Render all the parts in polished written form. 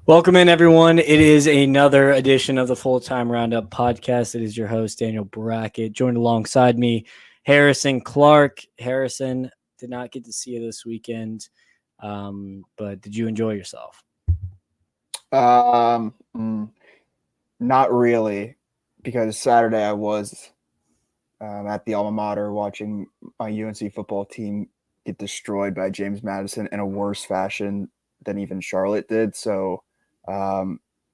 Welcome in, everyone. It is another edition of the Full-Time Roundup podcast. It is your host, Daniel Brackett, joined alongside me, Harrison Clark. Harrison, did not get to see you this weekend, but did you enjoy yourself? Um, Not really, because Saturday I was at the alma mater watching my UNC football team get destroyed by James Madison in a worse fashion than even Charlotte did. So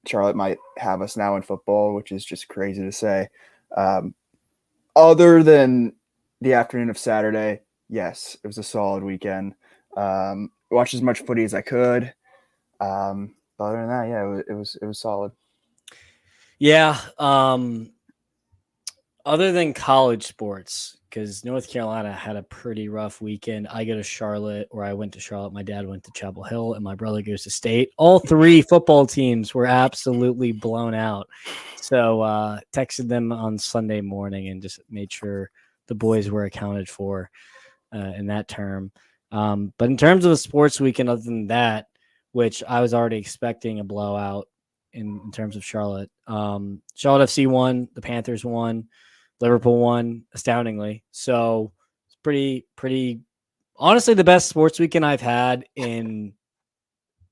Charlotte might have us now in football, which is just crazy to say. Um, Other than the afternoon of Saturday, yes, it was a solid weekend. Watched as much footy as I could. But other than that, yeah, it was solid. Yeah. Other than college sports, because North Carolina had a pretty rough weekend. I go to Charlotte, or I went to Charlotte. My dad went to Chapel Hill, and my brother goes to State. All three football teams were absolutely blown out. So texted them on Sunday morning and just made sure the boys were accounted for in that term. But in terms of a sports weekend, other than that, which I was already expecting a blowout in terms of Charlotte. Charlotte FC won, the Panthers won. Liverpool won astoundingly. So it's pretty honestly the best sports weekend I've had in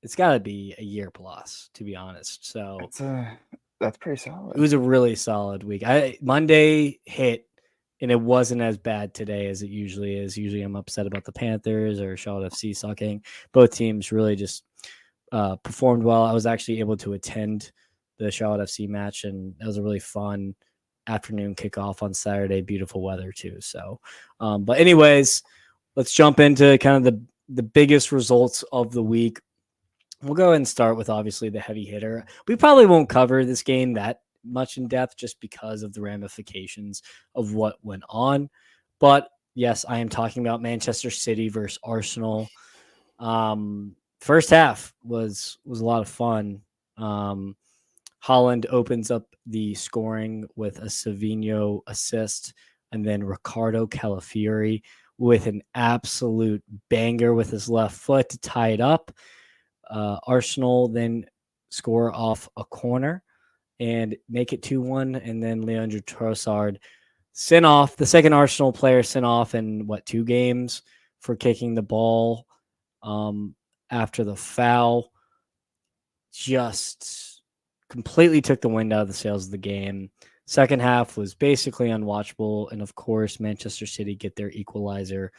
it's got to be a year plus, to be honest. So That's pretty solid. it was a really solid week. Monday hit and it wasn't as bad today as it usually is. Usually I'm upset about the Panthers or Charlotte FC sucking. Both teams really just performed well. I was actually able to attend the Charlotte FC match, and that was a really fun afternoon kickoff on Saturday. Beautiful weather too. So, but anyways, let's jump into kind of the biggest results of the week. We'll go ahead and start with obviously the heavy hitter. We probably won't cover this game that much in depth just because of the ramifications of what went on. But yes, I am talking about Manchester City versus Arsenal. First half was a lot of fun. Holland opens up the scoring with a Savinho assist, and then Ricardo Calafiori with an absolute banger with his left foot to tie it up. Arsenal then score off a corner and make it 2-1, and then Leandro Trossard sent off, the second Arsenal player sent off in, 2 games for kicking the ball after the foul. Just completely took the wind out of the sails of the game. Second half was basically unwatchable. And of course, Manchester City get their equalizer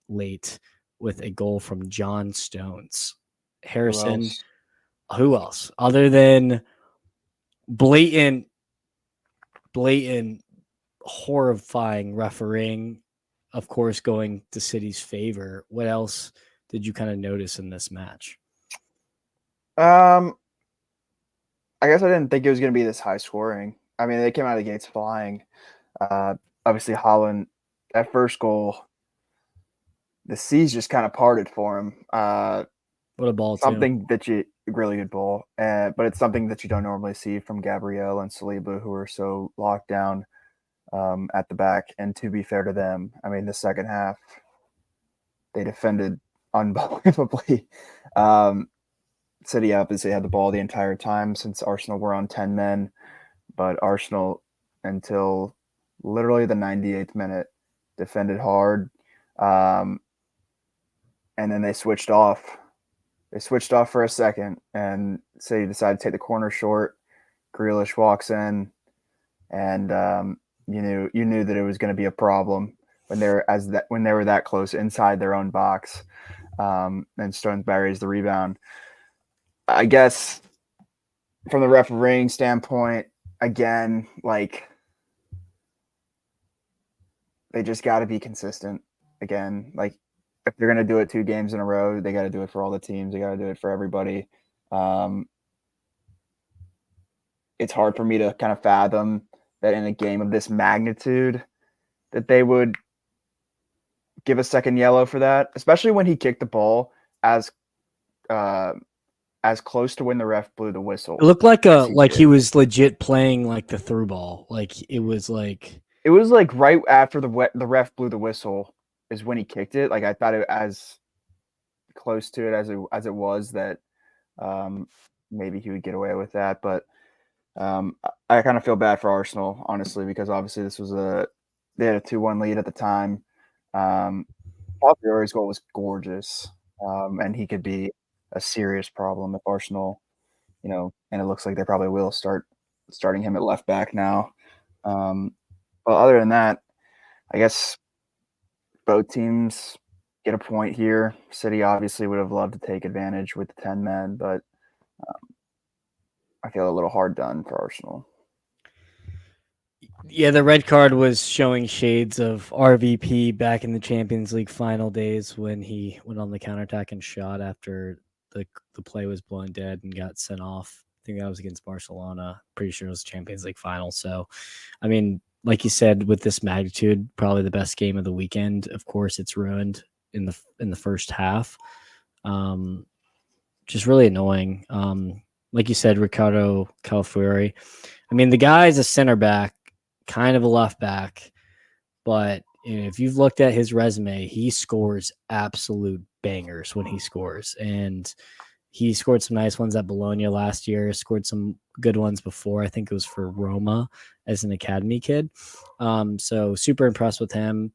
late with a goal from John Stones. Harrison, who else? Other than blatant, horrifying refereeing, of course, going to City's favor. What else did you kind of notice in this match? I guess I didn't think it was going to be this high scoring. I mean, they came out of the gates flying. Obviously, Holland, that first goal, the seas just kind of parted for him. What a ball, something that you really good ball, but it's something that you don't normally see from Gabriel and Saliba, who are so locked down at the back. And to be fair to them, I mean, the second half, they defended unbelievably. City obviously had the ball the entire time since Arsenal were on 10 men, but Arsenal, until literally the 98th minute, defended hard. And then they switched off. They switched off for a second, and City decided to take the corner short. Grealish walks in, and you knew that it was going to be a problem when they were that close inside their own box. And Stones buries the rebound. I guess from the refereeing standpoint, again, like, they just got to be consistent. Again, like, if they're going to do it 2 games in a row, they got to do it for all the teams. They got to do it for everybody. It's hard for me to kind of fathom that in a game of this magnitude that they would give a second yellow for that, especially when he kicked the ball as close to when the ref blew the whistle. It looked like he was legit playing like the through ball. Like it was like right after the ref blew the whistle is when he kicked it. Like, I thought it as close to it as it was that maybe he would get away with that. But I kind of feel bad for Arsenal, honestly, because obviously they had a 2-1 lead at the time. Fiori's goal was gorgeous, and he could be a serious problem if Arsenal, and it looks like they probably will starting him at left back now. But other than that, I guess both teams get a point here. City obviously would have loved to take advantage with the 10 men, but I feel a little hard done for Arsenal. Yeah, the red card was showing shades of RVP back in the Champions League final days when he went on the counterattack and shot after the play was blown dead and got sent off. I think that was against Barcelona. Pretty sure it was the Champions League final. So, I mean, like you said, with this magnitude, probably the best game of the weekend. Of course, it's ruined in the first half. Just really annoying. Like you said, Ricardo Calafiori. I mean, the guy's a center back, kind of a left back, but if you've looked at his resume, he scores absolute bangers when he scores. And he scored some nice ones at Bologna last year, scored some good ones before. I think it was for Roma as an academy kid. So super impressed with him.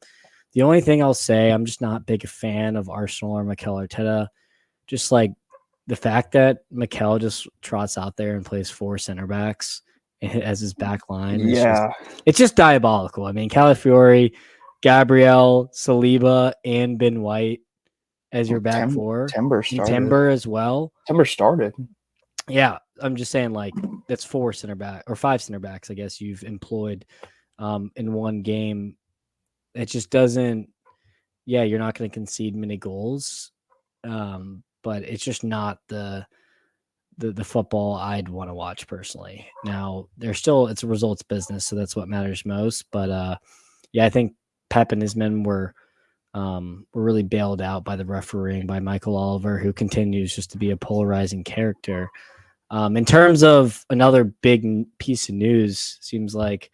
The only thing I'll say, I'm just not big a fan of Arsenal or Mikel Arteta. Just like the fact that Mikel just trots out there and plays 4 center backs as his back line. Yeah. It's just diabolical. I mean, Calafiori, Gabriel, Saliba, and Ben White as your back 4. Timber started. Timber as well. Timber started. Yeah, I'm just saying, like, that's 4 center back or 5 center backs, I guess, you've employed in one game. It just doesn't. Yeah, you're not going to concede many goals, but it's just not the football I'd want to watch personally. Now, it's a results business, so that's what matters most. But yeah, I think Pep and his men were really bailed out by the refereeing by Michael Oliver, who continues just to be a polarizing character. In terms of another big piece of news, seems like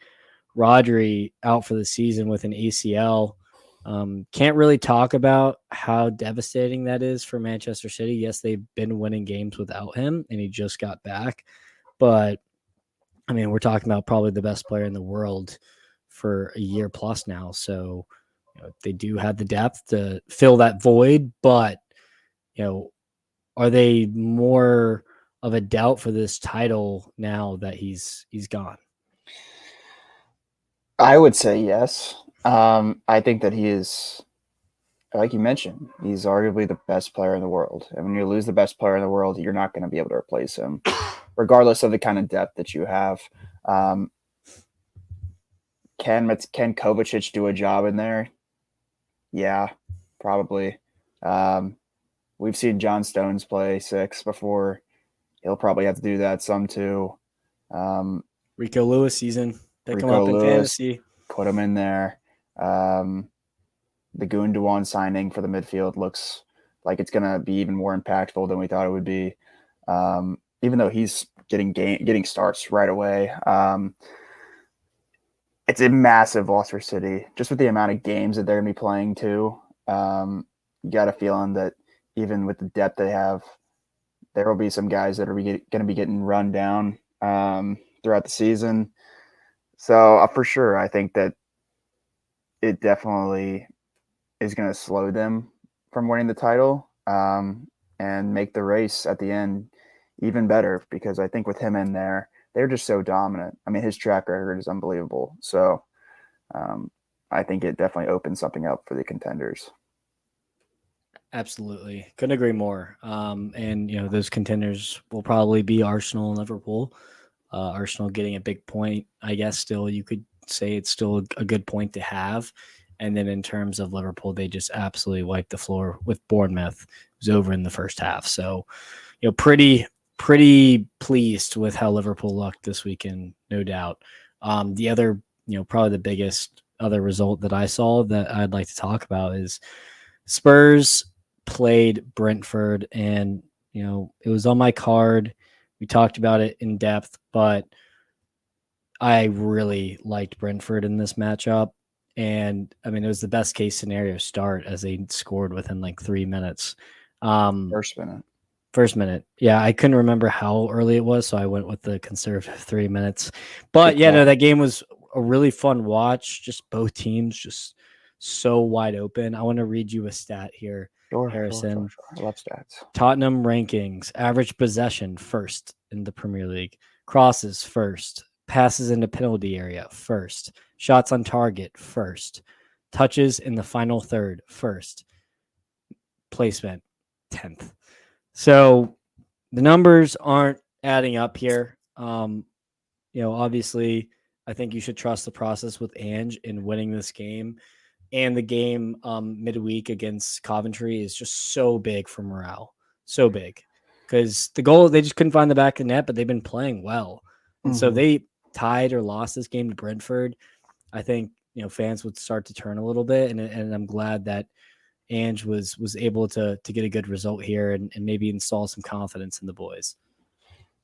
Rodri out for the season with an ACL. Can't really talk about how devastating that is for Manchester City. Yes, they've been winning games without him, and he just got back. But, I mean, we're talking about probably the best player in the world for a year plus now. So, they do have the depth to fill that void. But, are they more of a doubt for this title now that he's gone? I would say yes. I think that he is, like you mentioned, he's arguably the best player in the world. And when you lose the best player in the world, you're not going to be able to replace him, regardless of the kind of depth that you have. Can Kovacic do a job in there? Yeah, probably. We've seen John Stones play 6 before. He'll probably have to do that some too. Rico Lewis season. Pick him up in fantasy. Put him in there. The Gundogan signing for the midfield looks like it's going to be even more impactful than we thought it would be. Even though he's getting starts right away. It's a massive loss for City, just with the amount of games that they're going to be playing too. You got a feeling that even with the depth they have, there will be some guys that are going to be getting run down throughout the season. So for sure, I think that it definitely is going to slow them from winning the title and make the race at the end even better, because I think with him in there, they're just so dominant. I mean, his track record is unbelievable. So I think it definitely opens something up for the contenders. Absolutely. Couldn't agree more. And, those contenders will probably be Arsenal and Liverpool. Arsenal getting a big point, I guess. Still, you could say it's still a good point to have. And then in terms of Liverpool, they just absolutely wiped the floor with Bournemouth. It was over in the first half. So, pretty pleased with how Liverpool looked this weekend, no doubt. The other, probably the biggest other result that I saw that I'd like to talk about is Spurs played Brentford, and it was on my card. We talked about it in depth, but I really liked Brentford in this matchup. And I mean, it was the best case scenario start as they scored within like 3 minutes. First minute. First minute. Yeah, I couldn't remember how early it was, so I went with the conservative 3 minutes. But Good yeah, no, call. that game was a really fun watch. Just both teams just so wide open. I want to read you a stat here, Harrison. Sure. I love stats. Tottenham rankings, average possession first in the Premier League, crosses first, passes into penalty area first, shots on target first, touches in the final third first, placement 10th. So the numbers aren't adding up here. Obviously, I think you should trust the process with Ange in winning this game. And the game midweek against Coventry is just so big for morale. So big. Because the goal, they just couldn't find the back of the net, but they've been playing well. And so they tied or lost this game to Brentford. I think, fans would start to turn a little bit. And I'm glad that Ange was able to get a good result here and maybe install some confidence in the boys.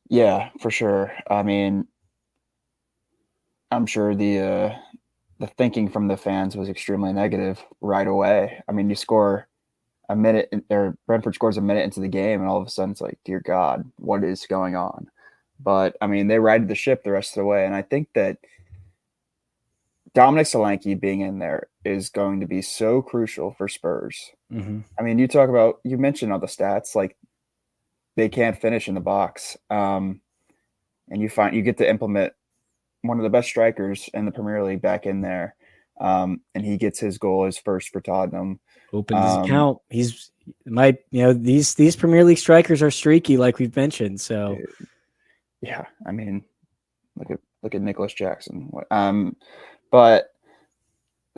Yeah, for sure. I mean, I'm sure the thinking from the fans was extremely negative right away. I mean, you score a minute, or Brentford scores a minute into the game, and all of a sudden it's like, dear God, what is going on? But I mean, they righted the ship the rest of the way, and I think that Dominic Solanke being in there is going to be so crucial for Spurs. Mm-hmm. I mean, you mentioned all the stats, like they can't finish in the box, and you get to implement one of the best strikers in the Premier League back in there, and he gets his goal, his first for Tottenham. Opened his account. These Premier League strikers are streaky, like we've mentioned. So, yeah, I mean, look at Nicholas Jackson. But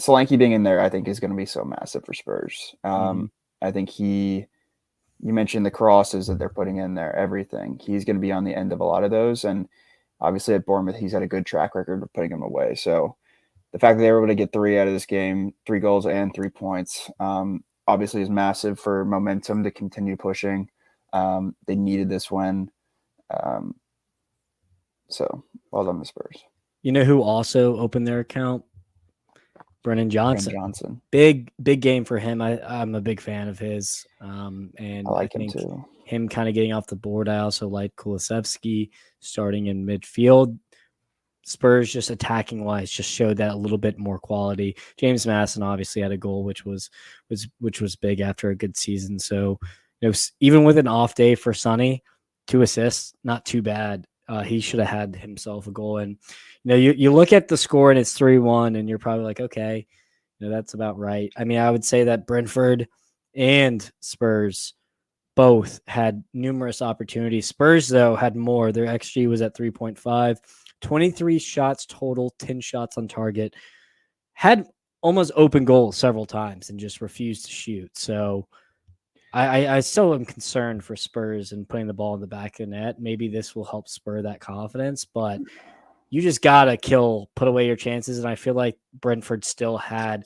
Solanke being in there, I think, is going to be so massive for Spurs. I think you mentioned the crosses that they're putting in there, everything. He's going to be on the end of a lot of those. And obviously at Bournemouth, he's had a good track record of putting them away. So the fact that they were able to get 3 out of this game, 3 goals and 3 points, obviously is massive for momentum to continue pushing. They needed this win. So well done, the Spurs. You know who also opened their account? Brennan Johnson. Big game for him. I'm a big fan of his. And I think him too. Him kind of getting off the board. I also like Kulusevski starting in midfield. Spurs just attacking wise just showed that a little bit more quality. James Madison obviously had a goal, which was big after a good season. So, even with an off day for Sonny, 2 assists, not too bad. He should have had himself a goal. And, you look at the score and it's 3-1 and you're probably like, okay, that's about right. I mean, I would say that Brentford and Spurs both had numerous opportunities. Spurs, though, had more. Their XG was at 3.5, 23 shots total, 10 shots on target. Had almost open goals several times and just refused to shoot. So I still am concerned for Spurs and putting the ball in the back of the net. Maybe this will help spur that confidence, but you just got to put away your chances. And I feel like Brentford still had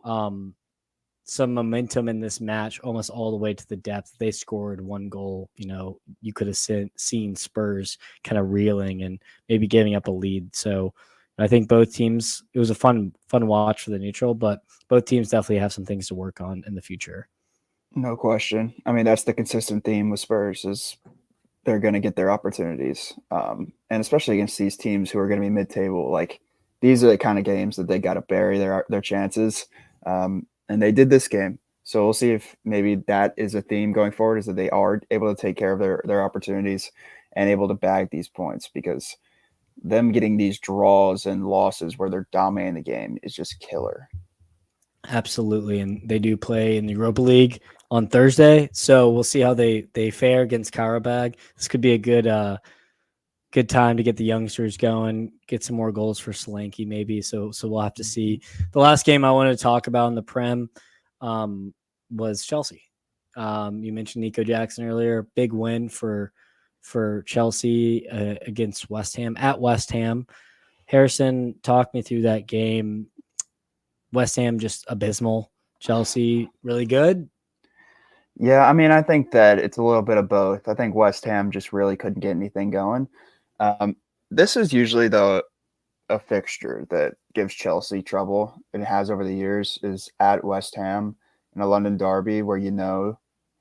some momentum in this match almost all the way to the depth. They scored 1 goal. You could have seen Spurs kind of reeling and maybe giving up a lead. So I think both teams, it was a fun watch for the neutral, but both teams definitely have some things to work on in the future. No question. I mean, that's the consistent theme with Spurs is they're going to get their opportunities. And especially against these teams who are going to be mid-table, like these are the kind of games that they got to bury their chances. And they did this game. So we'll see if maybe that is a theme going forward, is that they are able to take care of their opportunities and able to bag these points, because them getting these draws and losses where they're dominating the game is just killer. Absolutely. And they do play in the Europa League on Thursday. So we'll see how they fare against Karabag. This could be a good time to get the youngsters going, get some more goals for Solanke maybe. So we'll have to see. The last game I wanted to talk about in the Prem was Chelsea. You mentioned Nico Jackson earlier. Big win for Chelsea against West Ham at West Ham. Harrison, talk me through that game. West Ham just abysmal. Chelsea really good. Yeah, I mean, I think that it's a little bit of both. I think West Ham just really couldn't get anything going. This is usually a fixture that gives Chelsea trouble, and it has over the years, is at West Ham in a London derby where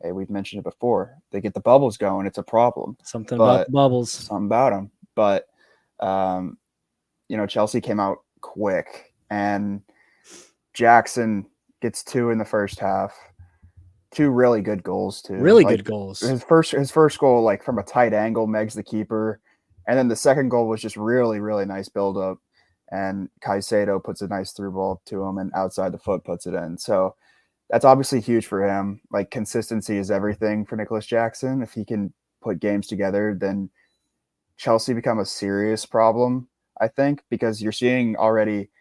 hey, we've mentioned it before. They get the bubbles going, it's a problem. Something about But the bubbles. something about them. But Chelsea came out quick, and Jackson gets 2 in the first half. 2 really good goals too. Really Like good goals. his first goal, like from a tight angle, megs the keeper, and then the second goal was just really really nice build up, and Caicedo puts a nice through ball to him, and outside the foot puts it in. So that's obviously huge for him. Like consistency is everything for Nicholas Jackson. If he can put games together, then Chelsea become a serious problem, I think, because you're seeing already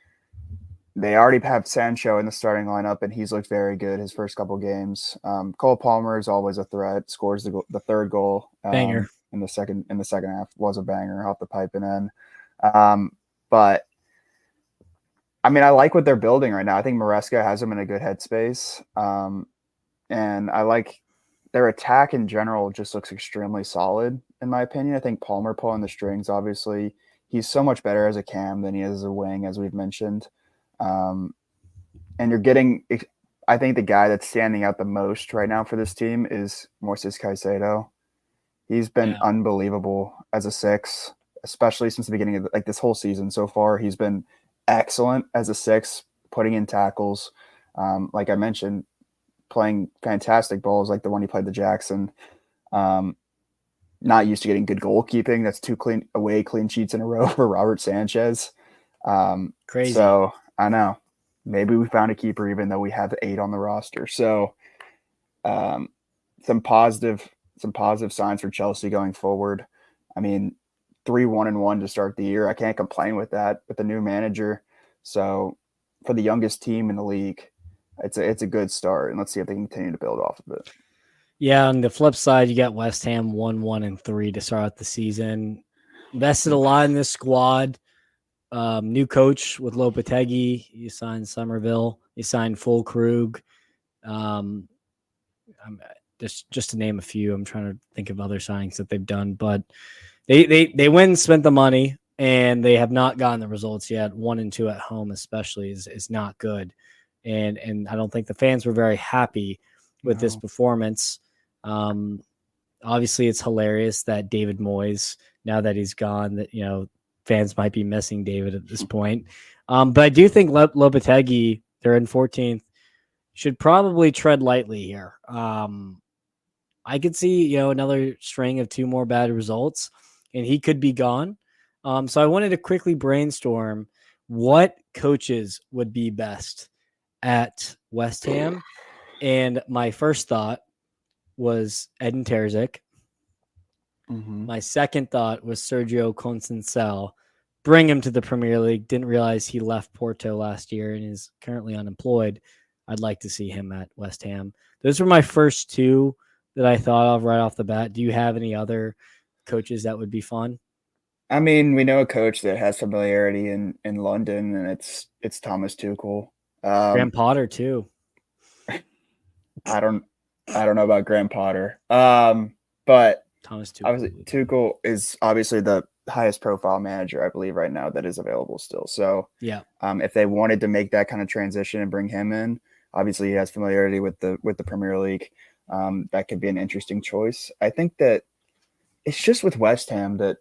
they already have Sancho in the starting lineup, and he's looked very good his first couple games. Cole Palmer is always a threat. Scores the third goal Banger. in the second half, was a banger off the pipe and in. But I mean, I like what they're building right now. I think Maresca has them in a good headspace, and I like their attack in general. Just looks extremely solid in my opinion. I think Palmer pulling the strings, obviously, he's so much better as a cam than he is as a wing, as we've mentioned. Um, and you're getting, I think the guy that's standing out the most right now for this team is Moises Caicedo. He's been unbelievable as a 6, especially since the beginning of like this whole season so far. He's been excellent as a 6, putting in tackles. Like I mentioned, playing fantastic balls like the one he played to Jackson. Not used to getting good goalkeeping. That's 2 clean sheets in a row for Robert Sanchez. Crazy. So I know. Maybe we found a keeper even though we have 8 on the roster. So some positive signs for Chelsea going forward. I mean, 3-1-1 to start the year. I can't complain with that with the new manager. So for the youngest team in the league, it's a good start, and let's see if they can continue to build off of it. Yeah, on the flip side, you got West Ham 1-1-3 to start out the season. Invested a lot in this squad. New coach with Lopetegui. You signed Somerville. You signed Fulkrug. Just to name a few. I'm trying to think of other signings that they've done, but they went and spent the money, and they have not gotten the results yet. 1-2 at home, especially, is not good, and I don't think the fans were very happy with this performance. Obviously, it's hilarious that David Moyes, now that he's gone, that fans might be missing David at this point. But I do think Lopetegui, they're in 14th, should probably tread lightly here. I could see another string of 2 more bad results, and he could be gone. So I wanted to quickly brainstorm what coaches would be best at West Ham, and my first thought was Edin Terzic. My second thought was Sergio Conceição. Bring him to the Premier League. Didn't realize he left Porto last year and is currently unemployed. I'd like to see him at West Ham. Those were my first 2 that I thought of right off the bat. Do you have any other coaches that would be fun? I mean, we know a coach that has familiarity in London, and it's Thomas Tuchel. Graham Potter too. I don't know about Graham Potter. But Thomas Tuchel. Obviously, Tuchel is obviously the highest profile manager, I believe, right now that is available still. So yeah, if they wanted to make that kind of transition and bring him in, obviously he has familiarity with the Premier League. That could be an interesting choice. I think that it's just with West Ham that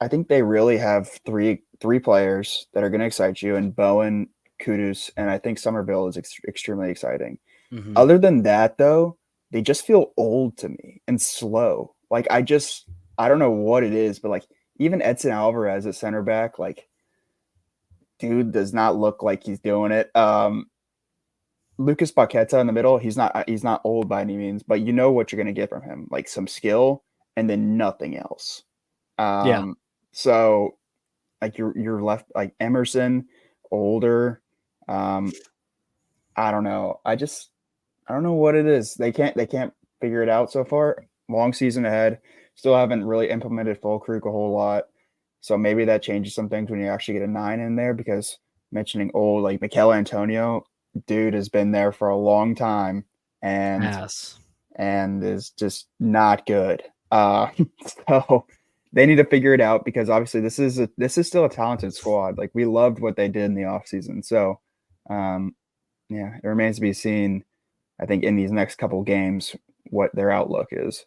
I think they really have three players that are going to excite you, and Bowen, Kudus, and I think Somerville is extremely exciting. Mm-hmm. Other than that, though, they just feel old to me and slow. Like I don't know what it is, but like even Edson Alvarez at center back, like dude does not look like he's doing it. Lucas Paqueta in the middle, he's not old by any means, but you know what you're going to get from him, like some skill and then nothing else. Yeah. So like you're left like Emerson, older. I don't know. I don't know what it is. They can't figure it out so far. Long season ahead. Still haven't really implemented Fulkrug a whole lot. So maybe that changes some things when you actually get a 9 in there, because mentioning old, like Mikel Antonio, dude has been there for a long time and is just not good. So they need to figure it out, because obviously this is still a talented squad. Like we loved what they did in the offseason. So yeah, it remains to be seen, I think, in these next couple games, what their outlook is.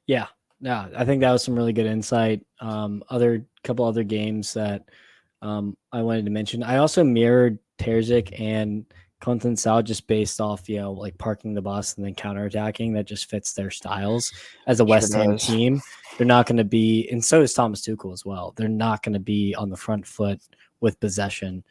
Yeah, I think that was some really good insight. Other couple other games that I wanted to mention. I also mirrored Terzic and Clinton Sal just based off, like parking the bus and then counterattacking. That just fits their styles as a West Ham team. They're not going to be, and so is Thomas Tuchel as well. They're not going to be on the front foot with possession.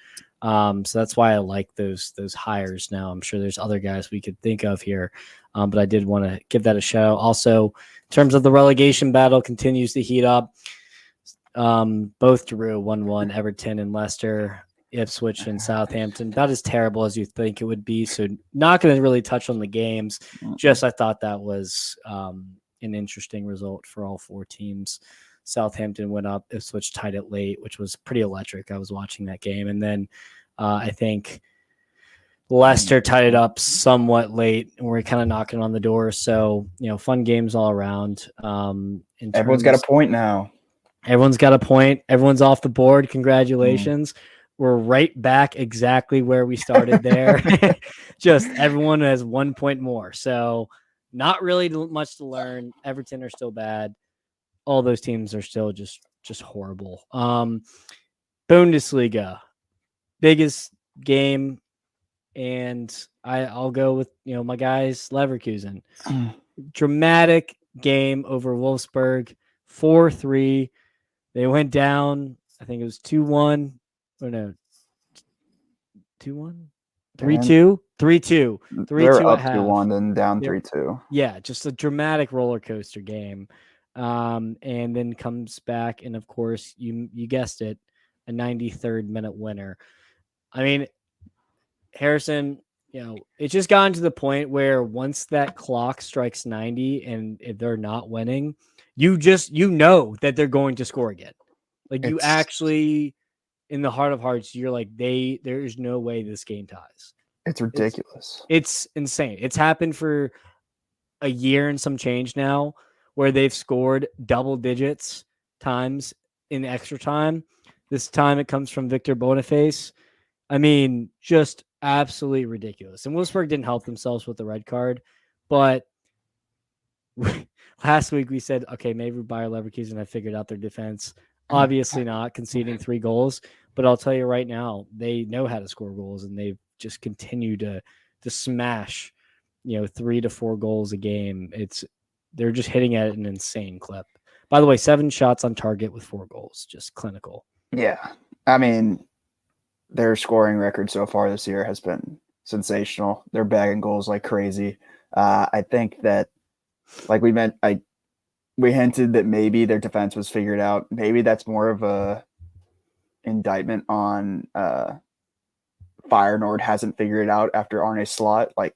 So that's why I like those hires now. I'm sure there's other guys we could think of here, but I did want to give that a shout. Also, in terms of the relegation battle, continues to heat up. Both drew 1-1, Everton and Leicester, Ipswich and Southampton. About as terrible as you think it would be. So not going to really touch on the games. Just I thought that was an interesting result for all four teams. Southampton went up, Ipswich tied it late, which was pretty electric. I was watching that game. And then I think Leicester tied it up somewhat late, and we're kind of knocking on the door. So, fun games all around. Everyone's got a point now. Everyone's got a point. Everyone's off the board. Congratulations. We're right back exactly where we started there. Just everyone has 1 point more. So not really much to learn. Everton are still bad. All those teams are still just horrible. Bundesliga, biggest game. And I'll go with, my guys, Leverkusen. Dramatic game over Wolfsburg, 4-3. They went down, I think it was 2-1. Or no, 2-1? 3-2? 3-2. 3-2 They're up at half. 2-1 and down 3-2. Yeah, just a dramatic roller coaster game. And then comes back, and of course, you guessed it, a 93rd minute winner. I mean, Harrison, it's just gotten to the point where once that clock strikes 90 and if they're not winning, you know that they're going to score again. Like you actually, in the heart of hearts, you're like, there's no way this game ties. It's ridiculous. It's insane. It's happened for a year and some change now where they've scored double digits times in extra time. This time it comes from Victor Boniface. I mean, just absolutely ridiculous. And Wolfsburg didn't help themselves with the red card, but last week we said, okay, maybe Bayer Leverkusen have figured out their defense. Obviously not, conceding 3 goals. But I'll tell you right now, they know how to score goals, and they've just continued to smash, 3 to 4 goals a game. They're just hitting at an insane clip. By the way, 7 shots on target with 4 goals, just clinical. Yeah, I mean, their scoring record so far this year has been sensational. They're bagging goals like crazy. I think that, like we hinted that maybe their defense was figured out. Maybe that's more of a indictment on Feyenoord hasn't figured it out after Arne Slot. Like,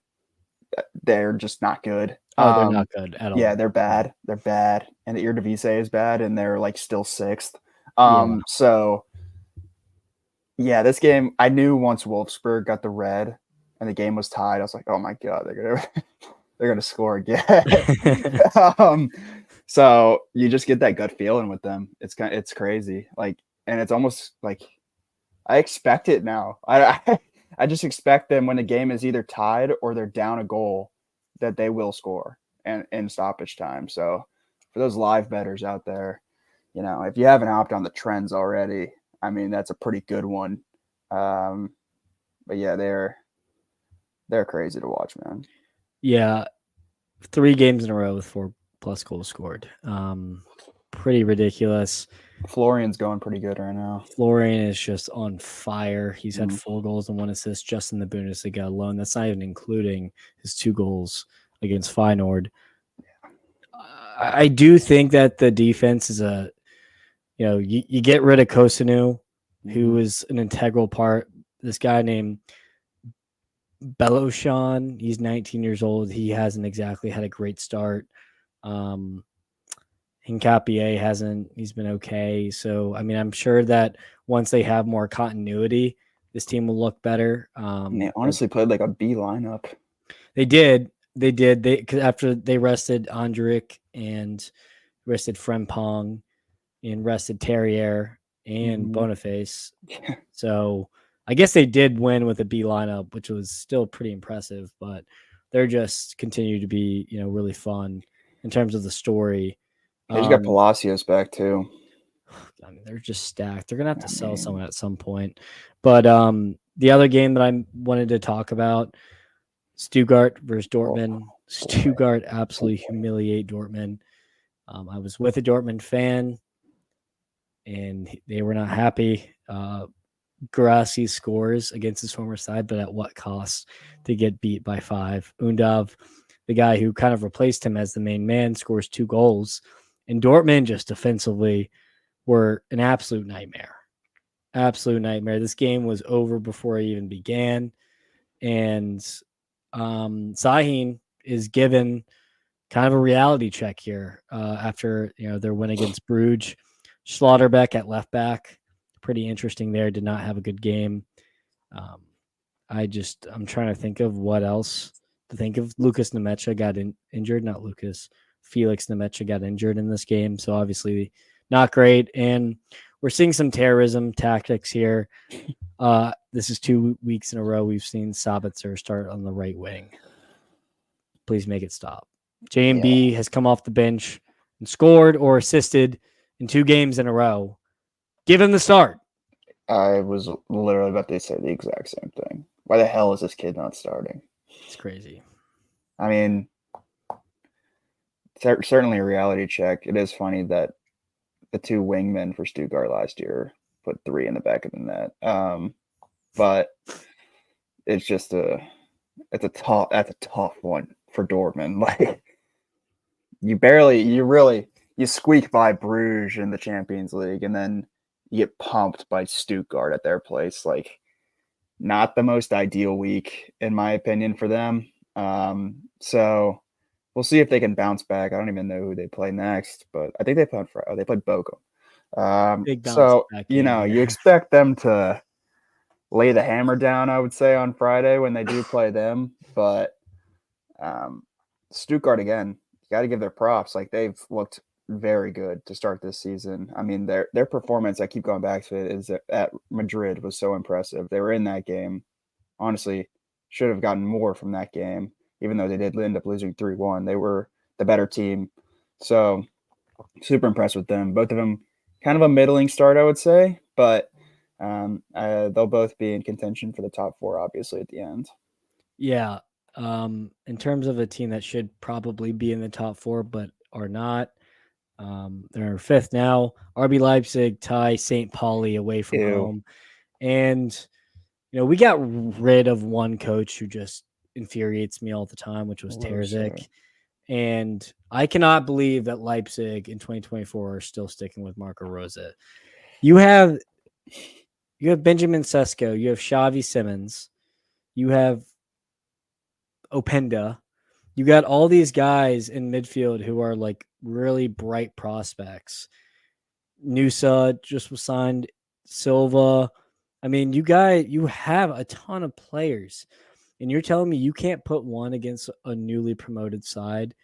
they're just not good. Oh, they're not good at all. Yeah, they're bad. They're bad. And the Eredivisie is bad, and they're like still 6th. So yeah, this game, I knew once Wolfsburg got the red and the game was tied, I was like, oh my God, they're gonna score again. So you just get that gut feeling with them. It's crazy. Like, and it's almost like I expect it now. I just expect them when the game is either tied or they're down a goal that they will score and in stoppage time. So for those live bettors out there, if you haven't hopped on the trends already, I mean, that's a pretty good one. But yeah, they're crazy to watch, man. Yeah. 3 games in a row with 4+ goals scored. Pretty ridiculous. Florian's going pretty good right now. Florian is just on fire. He's had 4 goals and 1 assist just in the Bundesliga alone. That's not even including his 2 goals against Feyenoord. I do think that the defense is you get rid of Kosunu, who is an integral part. This guy named Beloshan, he's 19 years old. He hasn't exactly had a great start. Hincapié hasn't. He's been okay. So, I mean, I'm sure that once they have more continuity, this team will look better. They honestly played like a B lineup. They did. Cause after they rested Andrik and rested Frempong and rested Terrier and Boniface. Yeah. So I guess they did win with a B lineup, which was still pretty impressive. But they're just continue to be, really fun in terms of the story. They just got Palacios back too. I mean, they're just stacked. They're gonna have to sell mean, someone at some point. But the other game that I wanted to talk about, Stuttgart versus Dortmund. Stuttgart absolutely humiliate Dortmund. I was with a Dortmund fan, and they were not happy. Guirassy scores against his former side, but at what cost to get beat by 5? Undav, the guy who kind of replaced him as the main man, scores 2 goals. And Dortmund just defensively were an absolute nightmare. Absolute nightmare. This game was over before it even began. And Sahin is given kind of a reality check here after their win against Bruges. Schlotterbeck at left back, pretty interesting there. Did not have a good game. I'm trying to think of what else to think of. Lucas Nemecha got injured, not Lucas. Felix Nemecha got injured in this game, so obviously not great. And we're seeing some terrorism tactics here. This is 2 weeks in a row we've seen Sabitzer start on the right wing. Please make it stop. JMB has come off the bench and scored or assisted in 2 games in a row. Give him the start. I was literally about to say the exact same thing. Why the hell is this kid not starting? It's crazy. I mean, certainly a reality check. It is funny that the 2 wingmen for Stuttgart last year put 3 in the back of the net. But it's just that's a tough one for Dortmund. Like you squeak by Bruges in the Champions League, and then you get pumped by Stuttgart at their place. Like, not the most ideal week, in my opinion, for them. So we'll see if they can bounce back. I don't even know who they play next, but I think they played Bochum. Big bounce So, back game, you expect them to lay the hammer down, I would say, on Friday when they do play them. But Stuttgart, again, you got to give their props. Like, they've looked very good to start this season. I mean, their performance, I keep going back to it, is at Madrid was so impressive. They were in that game. Honestly, should have gotten more from that game, even though they did end up losing 3-1. They were the better team. So, super impressed with them. Both of them kind of a middling start, I would say, but they'll both be in contention for the top 4, obviously, at the end. Yeah. In terms of a team that should probably be in the top 4, but are not, they're 5th now. RB Leipzig tie St. Pauli away from home. And, we got rid of one coach who just infuriates me all the time, which was Terzic. And I cannot believe that Leipzig in 2024 are still sticking with Marco Rose. You have Benjamin Sesko, you have Xavi Simons, you have Openda. You got all these guys in midfield who are like really bright prospects. Nusa just was signed. Silva. I mean, you have a ton of players, and you're telling me you can't put one against a newly promoted side,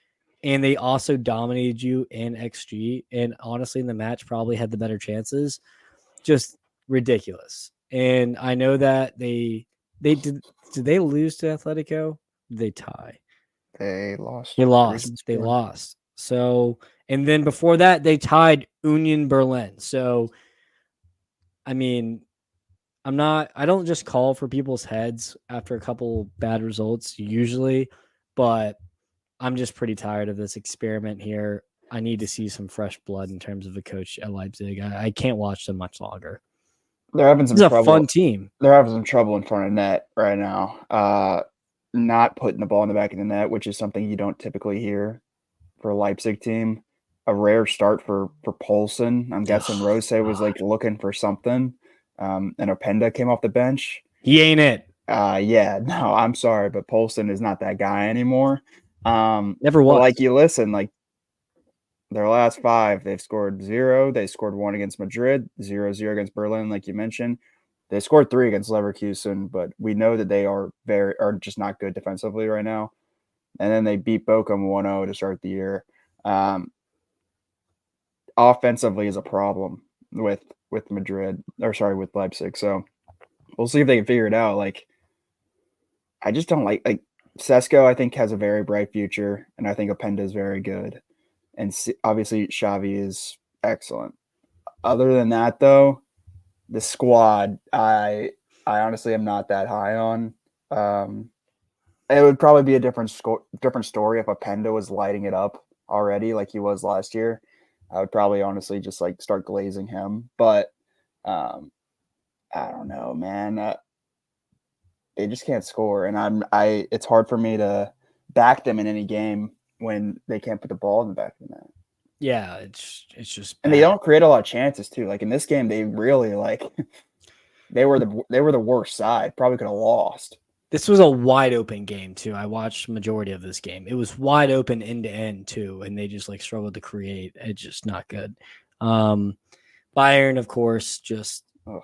and they also dominated you in XG, and honestly, in the match probably had the better chances. Just ridiculous. And I know that they did. Did they lose to Atletico? Did they tie? They lost. They lost. So, and then before that, they tied Union Berlin. So, I mean, I don't just call for people's heads after a couple bad results usually, but I'm just pretty tired of this experiment here. I need to see some fresh blood in terms of a coach at Leipzig. I can't watch them much longer. They're having some trouble. It's a fun team. They're having some trouble in front of net right now. Not putting the ball in the back of the net, which is something you don't typically hear for a Leipzig team. A rare start for Poulsen. I'm guessing Rose was like looking for something. And Openda came off the bench. He ain't it. Yeah, no, I'm sorry, but Poulsen is not that guy anymore. Never was. Like, you listen, like, their last 5, they've scored 0. They scored 1 against Madrid, 0-0 against Berlin, like you mentioned. They scored 3 against Leverkusen, but we know that they are just not good defensively right now. And then they beat Bochum 1-0 to start the year. Offensively is a problem with with Leipzig. So we'll see if they can figure it out. Like, I just don't like Sesko, I think, has a very bright future, and I think Openda is very good. And obviously, Xavi is excellent. Other than that, though, the squad, I honestly am not that high on. It would probably be a different story if Openda was lighting it up already, like he was last year. I would probably honestly just like start glazing him, but I don't know, man. They just can't score, and it's hard for me to back them in any game when they can't put the ball in the back of the net. Yeah, it's just And bad. they don't create a lot of chances too. Like in this game, they really they were the worst side. Probably could have lost. This was a wide open game too. I watched majority of this game. It was wide open end to end too, and they just like struggled to create. It's just not good. Bayern, of course, just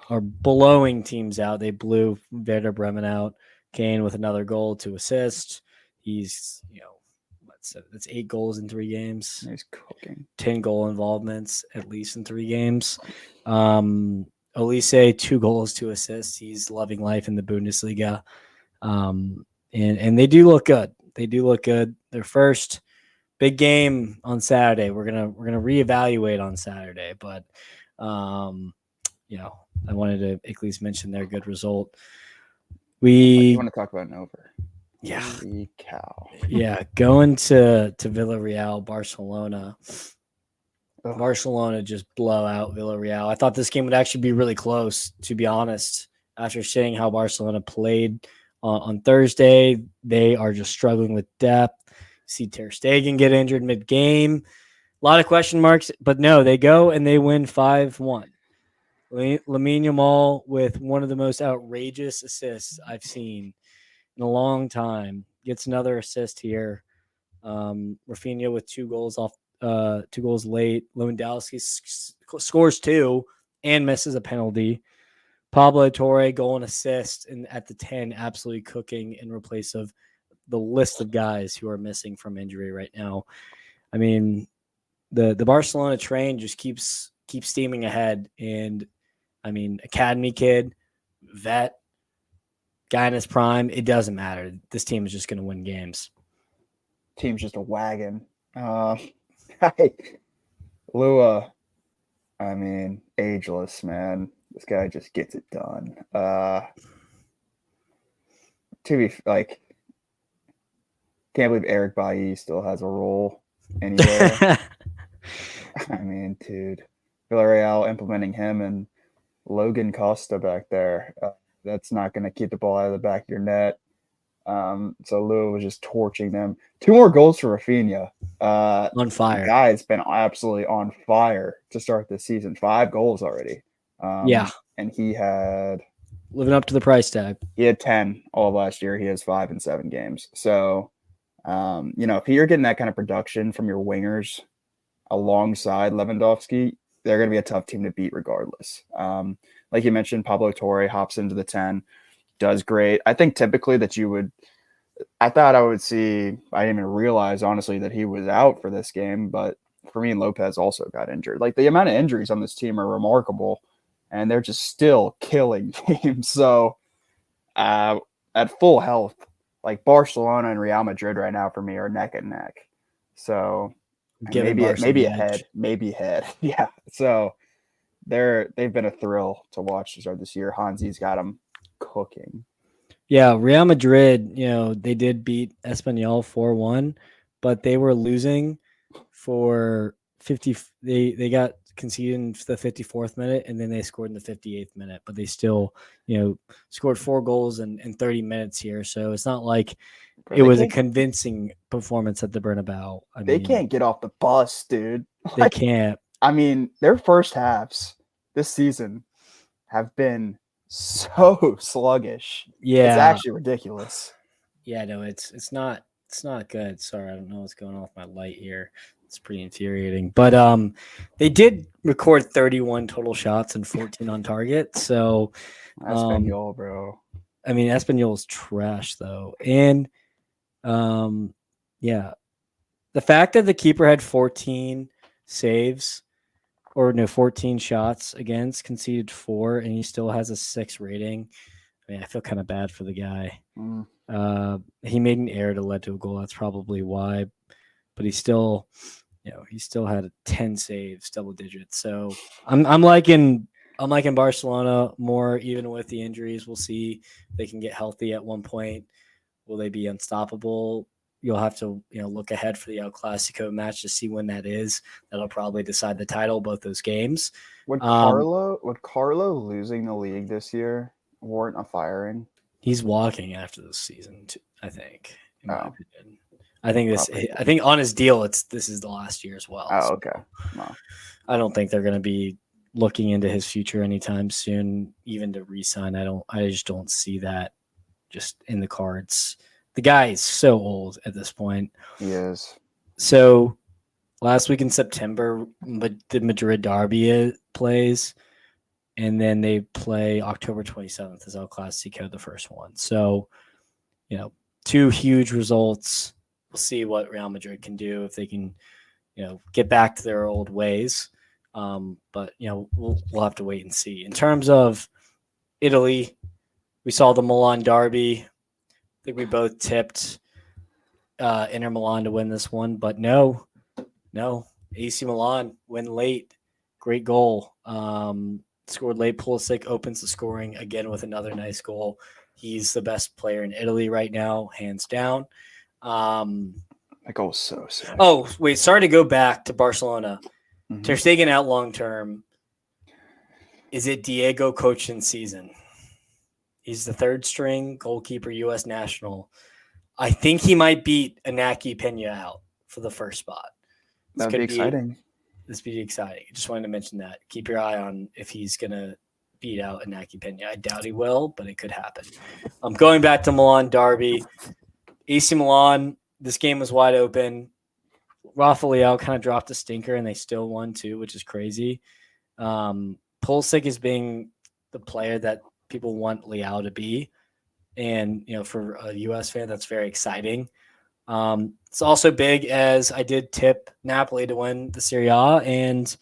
are blowing teams out. They blew Werder Bremen out. Kane with another goal to assist. He's that's 8 goals in 3 games. He's cooking. 10 goal involvements at least in 3 games. Olise 2 goals, 2 assists. He's loving life in the Bundesliga. And they do look good. They do look good. Their first big game on Saturday. We're gonna reevaluate on Saturday, but I wanted to at least mention their good result. You want to talk about an over? Yeah. Holy cow. Yeah, going to Villarreal, Barcelona. Ugh. Barcelona just blow out Villarreal. I thought this game would actually be really close, to be honest. After seeing how Barcelona played on Thursday, they are just struggling with depth. See Ter Stegen get injured mid-game. A lot of question marks, but no, they go and they win 5-1. Lamine Yamal with one of the most outrageous assists I've seen in a long time. Gets another assist here. Rafinha with 2 goals off, 2 goals late. Lewandowski scores 2 and misses a penalty. Pablo Torre goal and assist, and at the 10, absolutely cooking in replace of the list of guys who are missing from injury right now. I mean, the Barcelona train just keeps steaming ahead, and I mean, academy kid, vet, guy in his prime, it doesn't matter. This team is just going to win games. Team's just a wagon. Lua, I mean, ageless, man. This guy just gets it done. To be like, can't believe Eric Bailly still has a role anywhere. I mean, dude, Villarreal implementing him and Logan Costa back there. That's not going to keep the ball out of the back of your net. So Lua was just torching them. 2 more goals for Rafinha. On fire. The guy's been absolutely on fire to start this season. 5 goals already. Yeah. And he had... living up to the price tag. He had 10 all of last year. He has 5 in 7 games. So, if you're getting that kind of production from your wingers alongside Lewandowski, they're going to be a tough team to beat regardless. Like you mentioned, Pablo Torre hops into the 10, does great. I think typically that I thought I would see, I didn't even realize, honestly, that he was out for this game, but Fermin Lopez also got injured. Like, the amount of injuries on this team are remarkable, and they're just still killing teams. So, at full health, like Barcelona and Real Madrid right now for me are neck and neck. So, maybe ahead. Yeah. So they've been a thrill to watch to start this year. Hansi's got them cooking. Yeah, Real Madrid, they did beat Espanyol 4-1, but they were losing for 50. They got conceded in the 54th minute, and then they scored in the 58th minute. But they still, scored 4 goals in 30 minutes here. So it's not like it was a convincing performance at the Bernabeu. They can't get off the bus, dude. They can't. I mean, their first halves this season have been so sluggish. Yeah, it's actually ridiculous. Yeah, no, it's not good. Sorry, I don't know what's going on with my light here. It's pretty infuriating. But they did record 31 total shots and 14 on target. So Espanyol, bro. I mean, Espanyol's trash though. And yeah. The fact that the keeper had 14 saves, 14 shots against, conceded 4, and he still has a 6 rating. I mean, I feel kind of bad for the guy. He made an error that led to a goal. That's probably why. But he still had 10 saves, double digits. So I'm liking Barcelona more, even with the injuries. We'll see if they can get healthy at one point. Will they be unstoppable? You'll have to look ahead for the El Clasico match to see when that is. That'll probably decide the title, both those games. Would Carlo losing the league this year warrant a firing? He's walking after this season, I think, in my Oh, opinion. I think on his deal, this is the last year as well. oh, so okay. Wow. I don't think they're going to be looking into his future anytime soon, even to re-sign. I just don't see that just in the cards. The guy is so old at this point. He is. So last week in September, the Madrid derby plays, and then they play October 27th as El Clasico, the first one. So, two huge results. We'll see what Real Madrid can do if they can, get back to their old ways. But we'll have to wait and see. In terms of Italy, we saw the Milan derby. I think we both tipped Inter Milan to win this one, but no, AC Milan win late. Great goal. Scored late. Pulisic opens the scoring again with another nice goal. He's the best player in Italy right now, hands down. That goal was so sick. Oh, wait, sorry to go back to Barcelona. Mm-hmm. Ter Stegen out long term. Is it Diego Cochin's season? He's the third string goalkeeper, U.S. national. I think he might beat Inaki Pena out for the first spot. That would be exciting. This would be exciting. I just wanted to mention that. Keep your eye on if he's going to beat out Inaki Pena. I doubt he will, but it could happen. Going back to Milan derby. AC Milan, this game was wide open. Rafa Leao kind of dropped a stinker, and they still won too, which is crazy. Pulisic is being the player that people want Leao to be. And, for a U.S. fan, that's very exciting. It's also big as I did tip Napoli to win the Serie A, and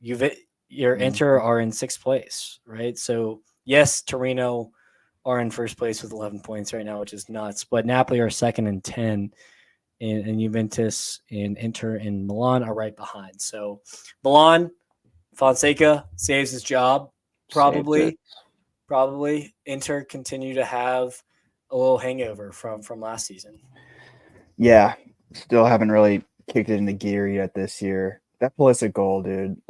your Inter are in sixth place, right? So, yes, Torino are in first place with 11 points right now, which is nuts. But Napoli are second and 10, and Juventus and Inter and Milan are right behind. So, Milan, Fonseca saves his job, probably. Inter continue to have a little hangover from last season. Yeah, still haven't really kicked it into gear yet this year. That Pulisic goal, dude,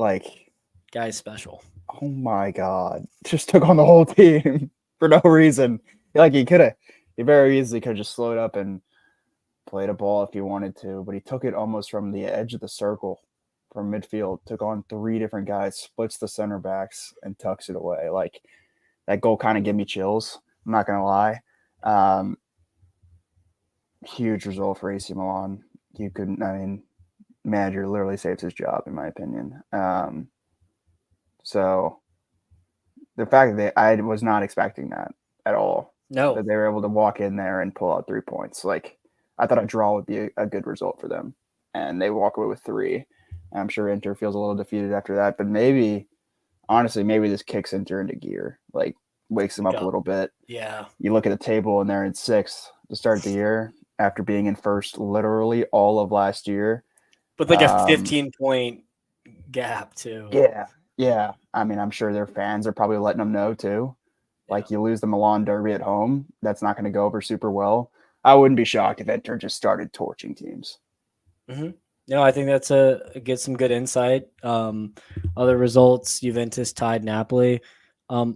guy's special. Oh my god, just took on the whole team for no reason. He very easily could have just slowed up and played a ball if he wanted to, but he took it almost from the edge of the circle from midfield, took on three different guys, splits the center backs, and tucks it away. That goal kind of gave me chills. I'm not going to lie. Huge result for AC Milan. Manager literally saves his job, in my opinion. So the fact that I was not expecting that at all. No. That they were able to walk in there and pull out 3 points. I thought a draw would be a good result for them. And they walk away with 3. I'm sure Inter feels a little defeated after that. But maybe this kicks Inter into gear. Wakes them up a little bit. Yeah. You look at the table and they're in 6th to start the year after being in first literally all of last year. With a 15-point gap, too. Yeah. I'm sure their fans are probably letting them know, too. You lose the Milan derby at home, that's not going to go over super well. I wouldn't be shocked if Inter just started torching teams. Mm-hmm. No, I think that's some good insight. Other results: Juventus tied Napoli. I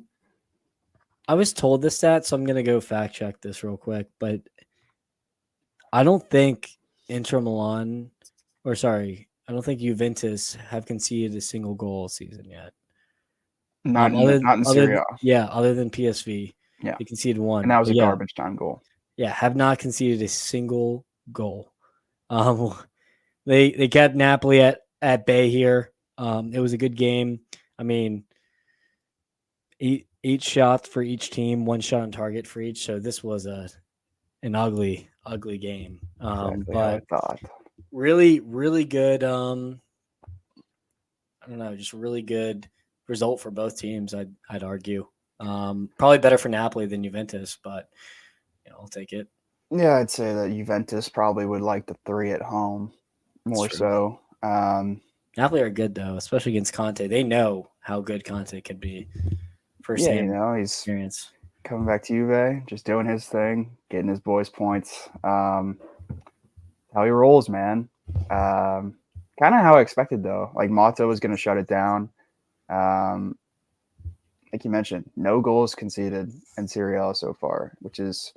was told this stat, so I'm going to go fact check this real quick. But I don't think I don't think Juventus have conceded a single goal all season yet. Not in Serie A. Yeah, other than PSV. Yeah. They conceded 1. And that was a garbage time goal. Yeah, have not conceded a single goal. They kept Napoli at bay here. It was a good game. 8 shots for each team, 1 shot on target for each. So this was an ugly game. Exactly but how I thought. Really, really good. I don't know, just really good result for both teams. I'd argue. Probably better for Napoli than Juventus, but I'll take it. Yeah, I'd say that Juventus probably would like the 3 at home more true. so. Napoli are good though, especially against Conte. They know how good Conte can be. Yeah, Firsthand he's experience. coming back to Juve, just doing his thing, getting his boys points. How he rolls, man. Kind of how I expected though. Like Mata was going to shut it down. Like you mentioned, no goals conceded in Serie A so far, which is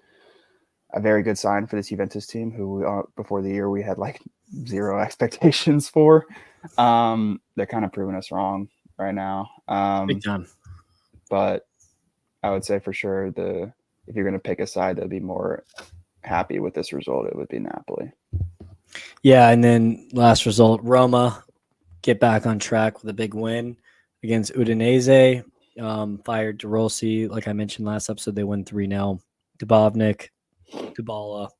a very good sign for this Juventus team, who before the year we had like zero expectations for. They're kind of proving us wrong right now. Big time. But I would say for sure if you're going to pick a side that would be more happy with this result, it would be Napoli. Yeah, and then last result, Roma get back on track with a big win against Udinese. Fired De Rossi, like I mentioned last episode, they win 3-0. Dubovnik, Dybala,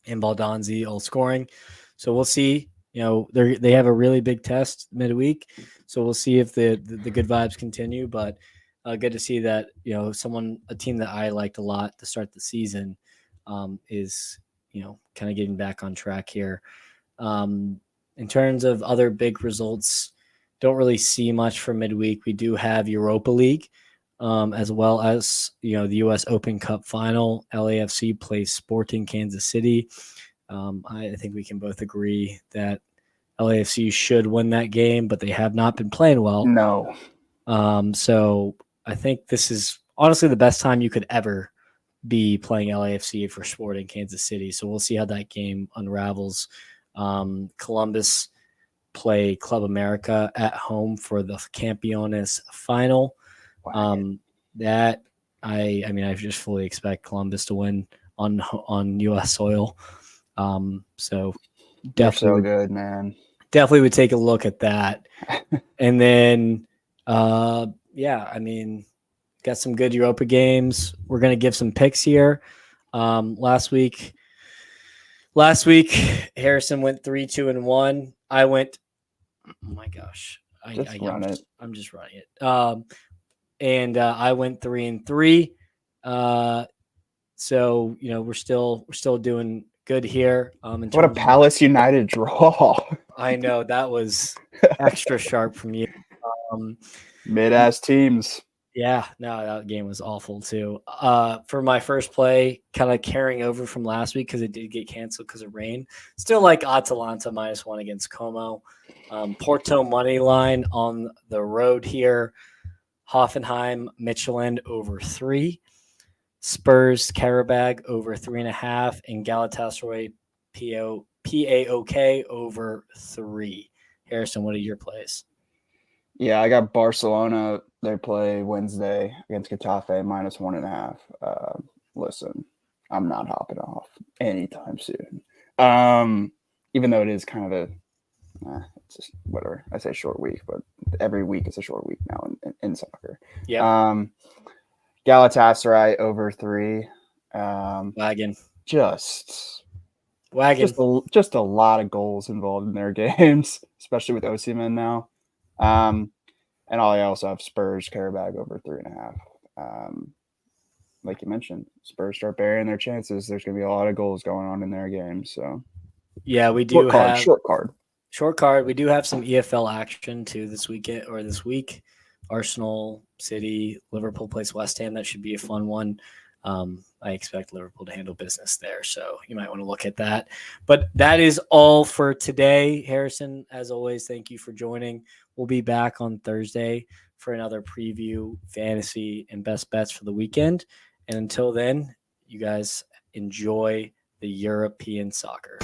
and Baldonzi all scoring. So we'll see. They have a really big test midweek, so we'll see if the good vibes continue. But good to see that a team that I liked a lot to start the season is kind of getting back on track here. In terms of other big results, don't really see much for midweek. We do have Europa League, as well as the U.S. Open Cup final. LAFC plays Sporting Kansas City. I think we can both agree that LAFC should win that game, but they have not been playing well. No. So I think this is honestly the best time you could ever be playing LAFC for Sporting Kansas City. So we'll see how that game unravels. Columbus play Club America at home for the Campeones final. That I just fully expect Columbus to win on U.S. soil. So they're so good, man. Definitely would take a look at that. And then, got some good Europa games. We're going to give some picks here. Last week, Harrison went 3-2-1. I went, oh my gosh. I'm just running it. And I went 3-3. So, we're still doing good here. What a Palace United draw. I know that was extra sharp from you. Mid-ass teams. Yeah, no, that game was awful too. For my first play, kind of carrying over from last week because it did get canceled because of rain. Still like Atalanta -1 against Como. Porto money line on the road here. Hoffenheim, Michelin over 3. Spurs, Karabag over 3.5. And Galatasaray, PAOK over 3. Harrison, what are your plays? Yeah, I got Barcelona. They play Wednesday against Getafe -1.5. Listen, I'm not hopping off anytime soon. Even though it is kind of it's just whatever. I say short week, but every week is a short week now in soccer. Yeah. Galatasaray over 3. Wagon. Just a lot of goals involved in their games, especially with Osimhen now. And I also have Spurs Karabag over 3.5. Like you mentioned, Spurs start burying their chances. There's going to be a lot of goals going on in their games. So yeah, we do have short card. We do have some EFL action too this week. Arsenal, City, Liverpool plays West Ham. That should be a fun one. I expect Liverpool to handle business there, so you might want to look at that. But that is all for today. Harrison, as always, thank you for joining. We'll be back on Thursday for another preview, fantasy, and best bets for the weekend. And until then, you guys enjoy the European soccer.